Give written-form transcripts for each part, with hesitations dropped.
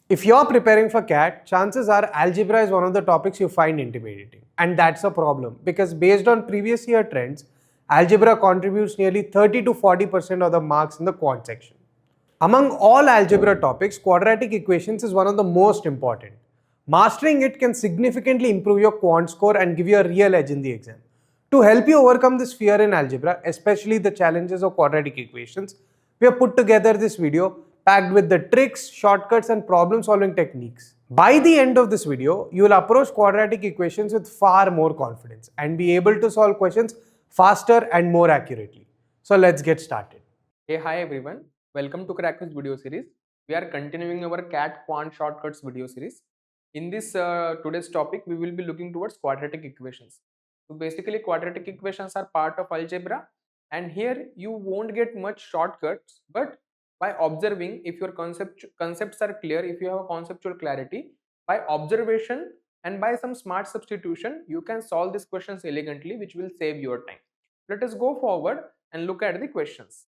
If you're preparing for CAT, chances are algebra is one of the topics you find intimidating. And that's a problem because based on previous year trends, algebra contributes nearly 30 to 40% of the marks in the quant section. Among all algebra topics, quadratic equations is one of the most important. Mastering it can significantly improve your quant score and give you a real edge in the exam. To help you overcome this fear in algebra, especially the challenges of quadratic equations, we have put together this video packed with the tricks, shortcuts and problem solving techniques. By the end of this video, you will approach quadratic equations with far more confidence and be able to solve questions faster and more accurately. So let's get started. Hey, hi everyone. Welcome to Cracku's video series. We are continuing our CAT Quant shortcuts video series. In this today's topic, we will be looking towards quadratic equations. So basically, quadratic equations are part of algebra, and here you won't get much shortcuts, but by observing, if your concepts are clear, if you have a conceptual clarity, by observation and by some smart substitution, you can solve these questions elegantly, which will save your time. Let us go forward and look at the questions.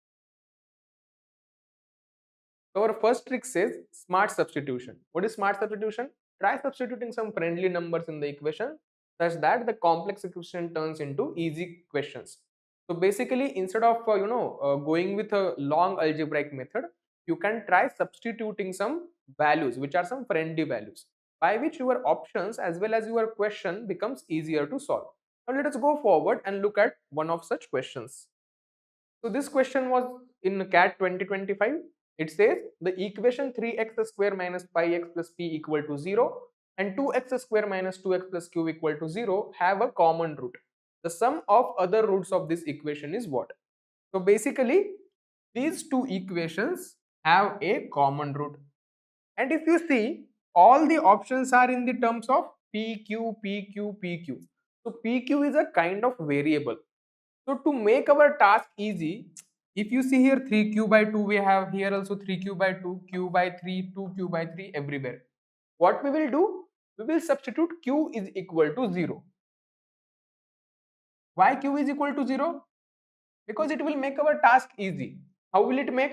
So our first trick says smart substitution. What is smart substitution? Try substituting some friendly numbers in the equation such that the complex equation turns into easy questions. So basically, instead of going with a long algebraic method, you can try substituting some values which are some friendly values, by which your options as well as your question becomes easier to solve. Now let us go forward and look at one of such questions. So this question was in CAT 2025. It says the equation 3x square minus 5x plus p equal to 0 and 2x square minus 2x plus q equal to 0 have a common root. The sum of other roots of this equation is what? So basically, these two equations have a common root. And if you see, all the options are in the terms of pq, pq, pq. So pq is a kind of variable. So to make our task easy, if you see here 3q by 2, we have here also 3q by 2, q by 3, 2q by 3 everywhere. What we will do? We will substitute q is equal to 0. Why q is equal to 0? Because it will make our task easy. How will it make?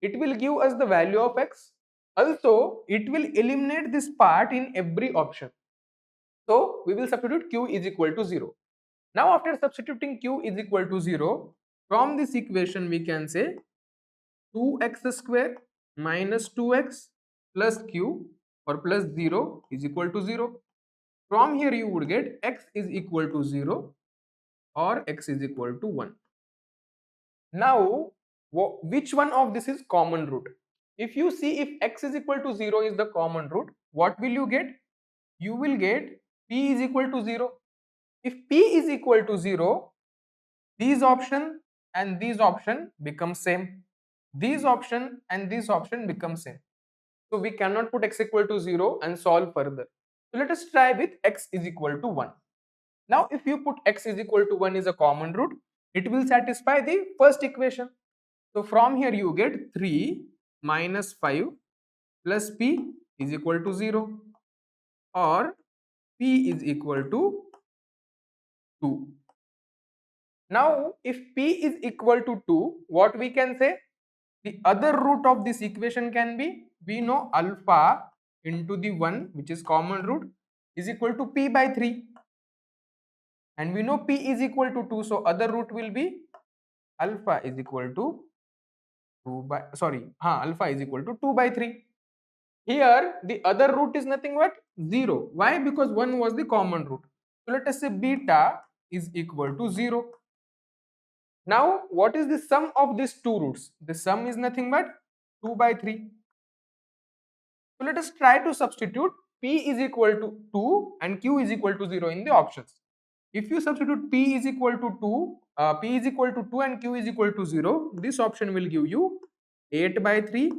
It will give us the value of x. Also, it will eliminate this part in every option. So we will substitute q is equal to 0. Now after substituting q is equal to 0, from this equation we can say 2x square minus 2x plus q or plus 0 is equal to 0. From here you would get x is equal to 0 or x is equal to 1. Now which one of this is common root? If you see, if x is equal to 0 is the common root, what will you get? You will get p is equal to 0. If p is equal to 0, these option and these option become same. These option and this option become same. So we cannot put x equal to 0 and solve further. So let us try with x is equal to 1. Now if you put x is equal to 1 is a common root, it will satisfy the first equation. So from here you get 3 minus 5 plus p is equal to 0 or p is equal to 2. Now if p is equal to 2, what we can say? The other root of this equation can be, we know alpha into the 1 which is common root is equal to p by 3, and we know p is equal to 2, so other root will be alpha is equal to 2 by alpha is equal to 2 by 3. Here the other root is nothing but 0. Why? Because 1 was the common root. So let us say beta is equal to 0. Now what is the sum of these two roots? The sum is nothing but 2 by 3. So let us try to substitute p is equal to 2 and q is equal to 0 in the options. If you substitute p is equal to 2, p is equal to 2 and q is equal to 0, this option will give you 8 by 3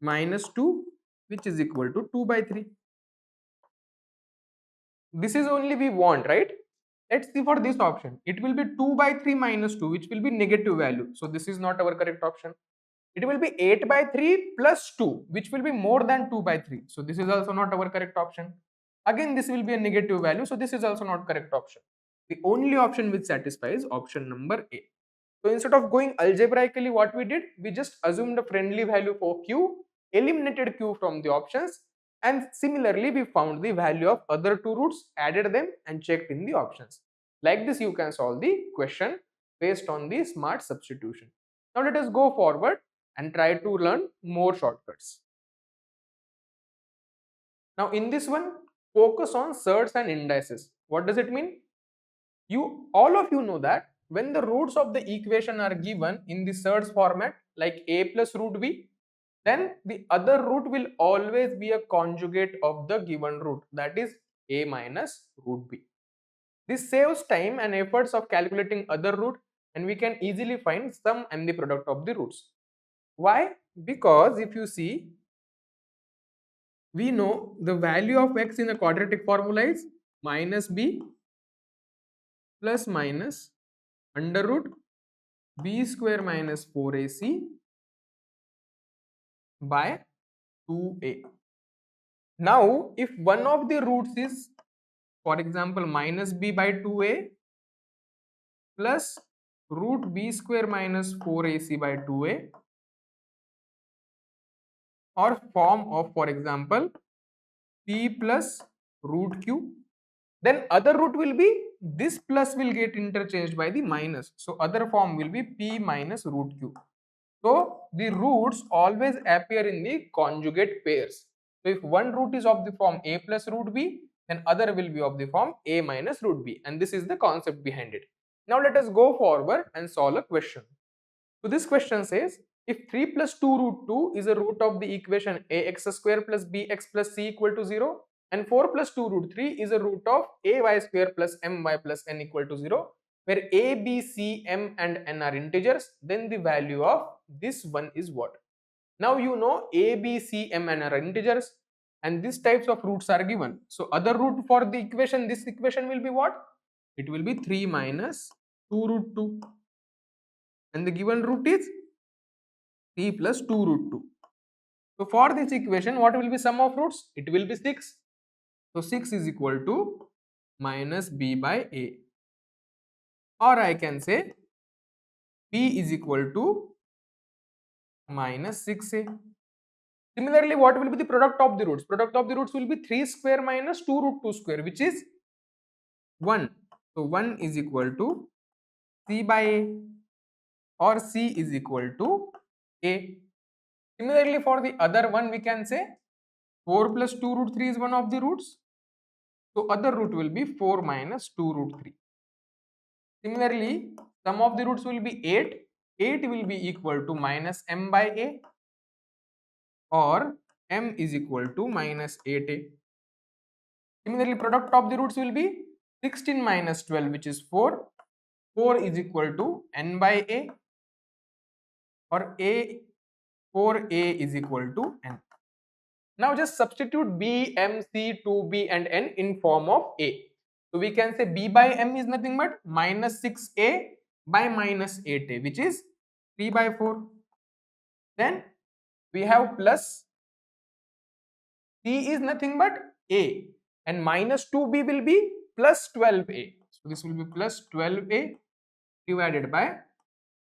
minus 2 which is equal to 2 by 3. This is only we want, right? Let's see for this option. It will be 2 by 3 minus 2 which will be negative value. So this is not our correct option. It will be 8 by 3 plus 2 which will be more than 2 by 3. So this is also not our correct option. Again this will be a negative value. So this is also not correct option. The only option which satisfies option number A. So instead of going algebraically, what we did, we just assumed a friendly value for q, eliminated q from the options And similarly, we found the value of other two roots, added them and checked in the options. Like this, you can solve the question based on the smart substitution. Now let us go forward and try to learn more shortcuts. Now in this one, focus on surds and indices. What does it mean? All of you know that when the roots of the equation are given in the surds format, like a plus root b, then the other root will always be a conjugate of the given root, that is a minus root b. This saves time and efforts of calculating other root, and we can easily find sum and the product of the roots. Why? Because if you see, we know the value of x in the quadratic formula is minus b plus minus under root b square minus 4ac by 2a. Now, if one of the roots is, for example, minus b by 2a plus root b square minus 4ac by 2a, or form of, for example, p plus root q, then other root will be, this plus will get interchanged by the minus, so other form will be p minus root q. So the roots always appear in the conjugate pairs. So if one root is of the form a plus root b, then other will be of the form a minus root b, and this is the concept behind it. Now let us go forward and solve a question. So this question says, if 3 plus 2 root 2 is a root of the equation ax square plus bx plus c equal to 0, and 4 plus 2 root 3 is a root of ay square plus my plus n equal to 0, where a, b, c, m and n are integers, then the value of this one is what? Now you know a, b, c, m, n are integers, and these types of roots are given. So other root for the equation, this equation will be what? It will be 3 minus 2 root 2, and the given root is 3 plus 2 root 2. So for this equation, what will be sum of roots? It will be 6. So 6 is equal to minus b by a. Or I can say b is equal to minus 6a. Similarly, what will be the product of the roots? Product of the roots will be 3 square minus 2 root 2 square, which is 1. So 1 is equal to c by a, or c is equal to a. Similarly, for the other one, we can say 4 plus 2 root 3 is one of the roots. So other root will be 4 minus 2 root 3. Similarly, sum of the roots will be 8. 8 will be equal to minus m by a, or m is equal to minus 8a. Similarly, product of the roots will be 16 minus 12, which is 4. 4 is equal to n by a, or 4a is equal to n. Now just substitute b, m, c, 2b and n in form of a. So we can say b by m is nothing but minus 6a by minus 8a, which is 3 by 4. Then we have plus c is nothing but a, and minus 2b will be plus 12a. So this will be plus 12a divided by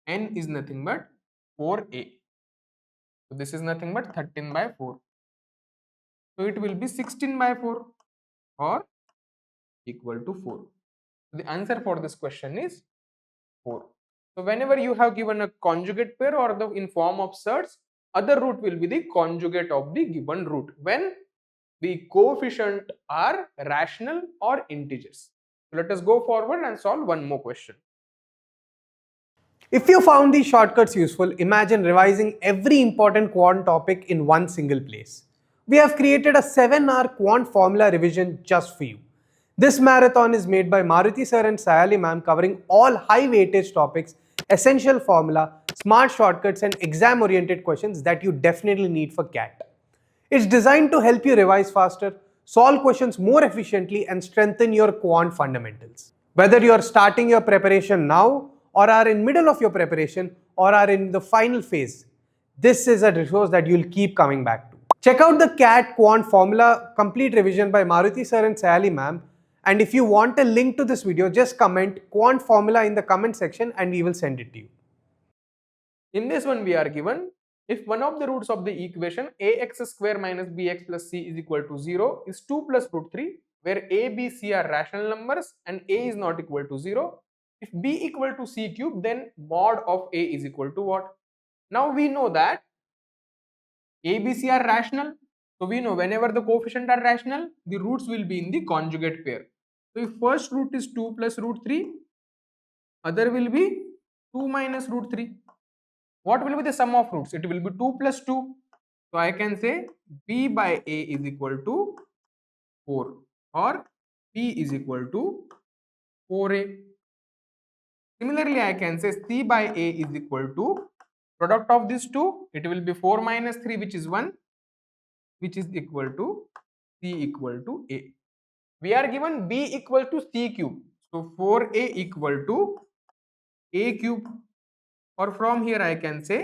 n is nothing but 4a. So this is nothing but 13 by 4. So it will be 16 by 4 or equal to 4. The answer for this question is 4. So whenever you have given a conjugate pair or the in form of surds, other root will be the conjugate of the given root when the coefficient are rational or integers. So let us go forward and solve one more question. If you found these shortcuts useful, imagine revising every important quant topic in one single place. We have created a 7-hour quant formula revision just for you. This marathon is made by Maruti sir and Sayali ma'am, covering all high weightage topics, essential formula, smart shortcuts and exam oriented questions that you definitely need for CAT. It's designed to help you revise faster, solve questions more efficiently and strengthen your quant fundamentals. Whether you are starting your preparation now or are in middle of your preparation or are in the final phase, this is a resource that you'll keep coming back to. Check out the CAT Quant Formula Complete Revision by Maruti sir and Sayali ma'am, and if you want a link to this video, just comment Quant Formula in the comment section and we will send it to you. In this one we are given if one of the roots of the equation ax square minus bx plus c is equal to 0 is 2 plus root 3, where a, b, c are rational numbers and a is not equal to 0, if b equal to c cube, then mod of a is equal to what? Now we know that a, b, c are rational. So we know whenever the coefficient are rational, the roots will be in the conjugate pair. So if first root is 2 plus root 3, other will be 2 minus root 3. What will be the sum of roots? It will be 2 plus 2. So I can say b by a is equal to 4 or p is equal to 4a. Similarly, I can say c by a is equal to product of these two. It will be 4 minus 3, which is 1, which is equal to c equal to a. We are given b equal to c cube. So 4a equal to a cube, or from here I can say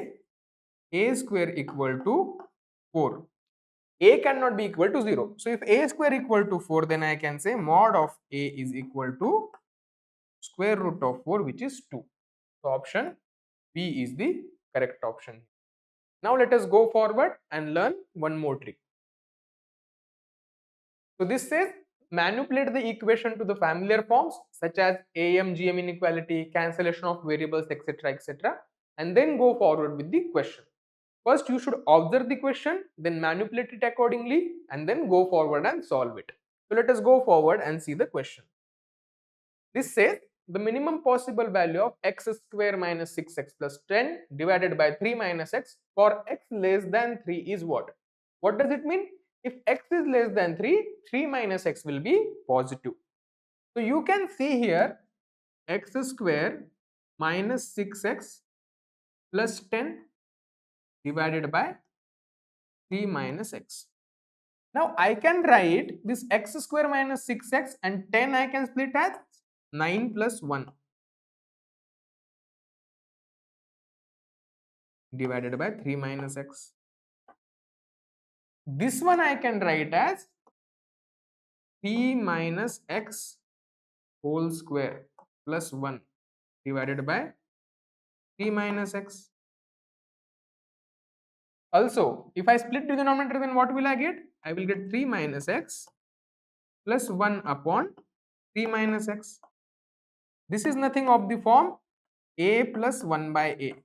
a square equal to 4. A cannot be equal to 0. So if a square equal to 4, then I can say mod of a is equal to square root of 4, which is 2. So option B is the correct option. Now let us go forward and learn one more trick. So this says manipulate the equation to the familiar forms such as AM, GM inequality, cancellation of variables, etc., etc., and then go forward with the question. First, you should observe the question, then manipulate it accordingly, and then go forward and solve it. So let us go forward and see the question. This says the minimum possible value of x square minus 6x plus 10 divided by 3 minus x for x less than 3 is what? What does it mean? If x is less than 3, 3 minus x will be positive. So you can see here x square minus 6x plus 10 divided by 3 minus x. Now I can write this x square minus 6x and 10 I can split as 9 plus 1 divided by 3 minus x. This one I can write as 3 minus x whole square plus 1 divided by 3 minus x. Also, if I split the denominator, then what will I get? I will get 3 minus x plus 1 upon 3 minus x. This is nothing of the form a plus 1 by a.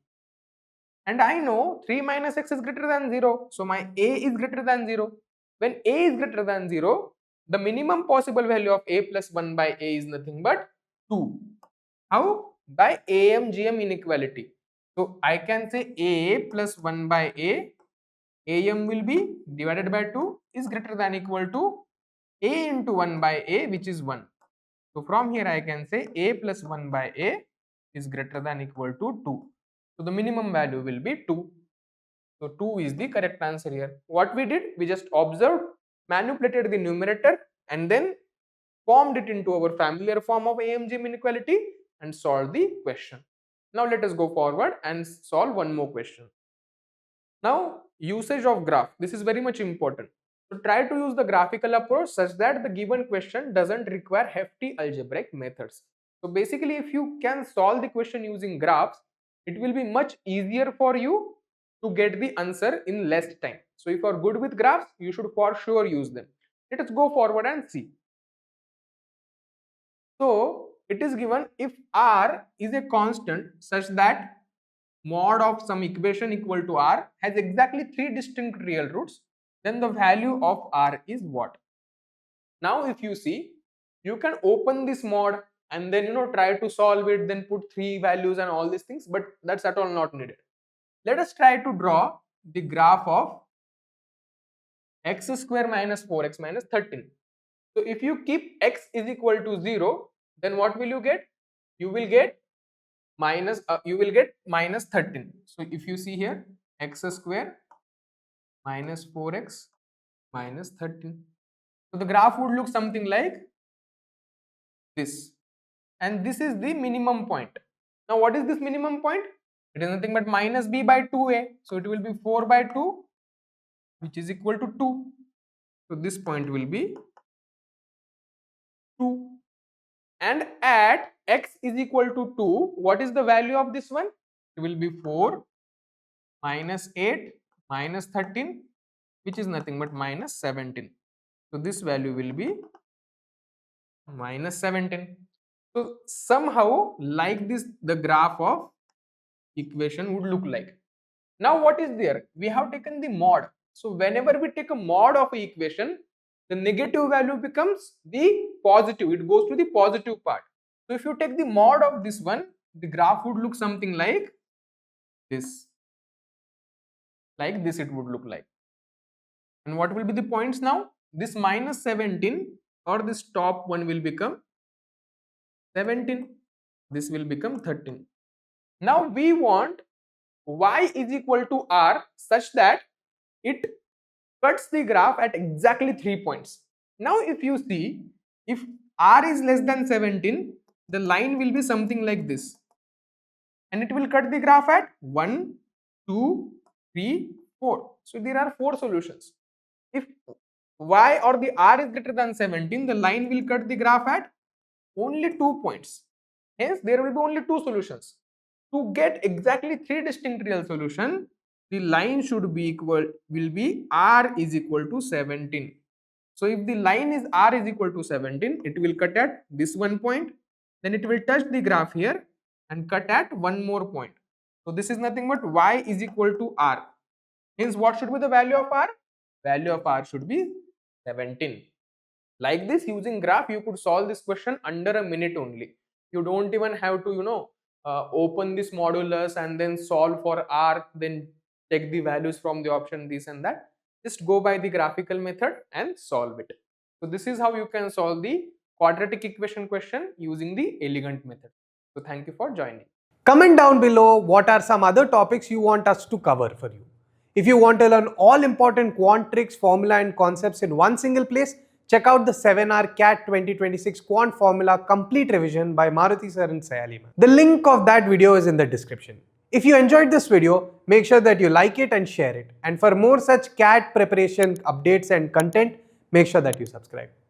And I know 3 minus x is greater than 0. So my a is greater than 0. When a is greater than 0, the minimum possible value of a plus 1 by a is nothing but 2. How? By AM-GM inequality. So I can say a plus 1 by a, am will be divided by 2 is greater than equal to a into 1 by a, which is 1. So from here I can say a plus 1 by a is greater than equal to 2. So the minimum value will be 2. So 2 is the correct answer here. What we did, we just observed, manipulated the numerator and then formed it into our familiar form of AM-GM inequality and solved the question. Now let us go forward and solve one more question. Now usage of graph, this is very much important. So try to use the graphical approach such that the given question doesn't require hefty algebraic methods. So basically if you can solve the question using graphs, it will be much easier for you to get the answer in less time. So if you are good with graphs, you should for sure use them. Let us go forward and see. So it is given if r is a constant such that mod of some equation equal to r has exactly 3 distinct real roots, then the value of r is what? Now if you see, you can open this mod and then try to solve it, then put 3 values and all these things, but that's at all not needed. Let us try to draw the graph of x square minus 4x minus 13. So if you keep x is equal to 0, then what will you get? You will get minus 13. So if you see here, x square minus 4x minus 13. So the graph would look something like this, and this is the minimum point. Now what is this minimum point? It is nothing but minus b by 2a. So it will be 4 by 2, which is equal to 2. So this point will be 2. And at x is equal to 2, what is the value of this one? It will be 4 minus 8, minus 13, which is nothing but minus 17. So this value will be minus 17. So somehow like this, the graph of equation would look like. Now what is there? We have taken the mod. So whenever we take a mod of an equation, the negative value becomes the positive. It goes to the positive part. So if you take the mod of this one, the graph would look something like this. Like this it would look like. And what will be the points now? This minus 17 or this top one will become 17. This will become 13. Now we want y is equal to r such that it cuts the graph at exactly 3 points. Now if you see, if r is less than 17, the line will be something like this. And it will cut the graph at 1, 2, 3, 4. So there are 4 solutions. If y or the r is greater than 17, the line will cut the graph at only 2 points. Hence, there will be only 2 solutions. To get exactly 3 distinct real solutions, the line should be will be r is equal to 17. So if the line is r is equal to 17, it will cut at this one point, then it will touch the graph here and cut at one more point. So this is nothing but y is equal to r. Hence, what should be the value of r? Value of r should be 17. Like this, using graph, you could solve this question under a minute only. You don't even have to, open this modulus and then solve for r, then take the values from the option this and that. Just go by the graphical method and solve it. So this is how you can solve the quadratic equation question using the elegant method. So thank you for joining. Comment down below what are some other topics you want us to cover for you. If you want to learn all important quant tricks, formula and concepts in one single place, check out the 7-hour CAT 2026 Quant Formula Complete Revision by Maruti sir and Sayalima. The link of that video is in the description. If you enjoyed this video, make sure that you like it and share it. And for more such CAT preparation updates and content, make sure that you subscribe.